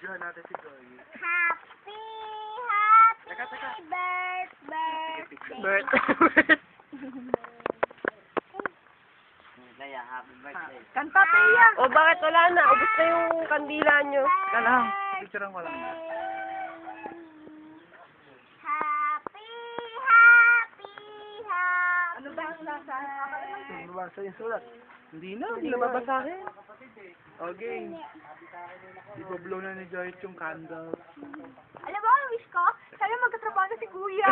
Bibidyohan natin si Joy. Happy Teka. birthday. Kaya, happy birthday. Kanta, Pia. O bakit wala na? Ubus na yung kandila nyo. Teka lang. Picturean ko lang. Happy. Ano ba ang nasa? Nabasa yung sulat. Hindi na. Hindi na babasahin. Okay. Ibablow na ni Joy yung candle. Alam mo, ang wish ko, sana magkatrabaho na si Kuya.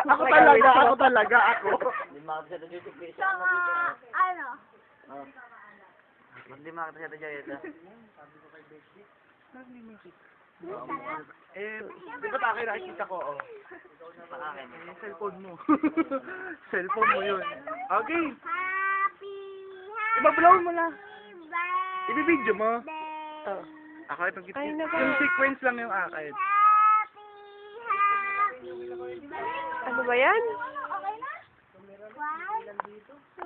Ako talaga. Hindi makakita sa YouTube. Sa ano? Hindi makakita sa YouTube. Di ba tayo nakikita ko, oh. Pakakin. Cellphone mo. Cellphone mo yun. Okay. Happy. Ibablow mo na. birthday. Ibibidyo mo. Oh. Ako itong Ay, naku. yung sequence lang yung akin. Happy. Ano ba yan? Okay na? 1, 2,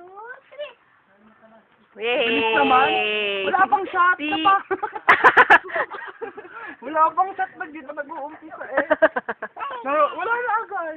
3. Yay! Bilis naman. Wala pang shot na pa. Wala pang shot na dito nag-uumpisa eh. Wala na agad.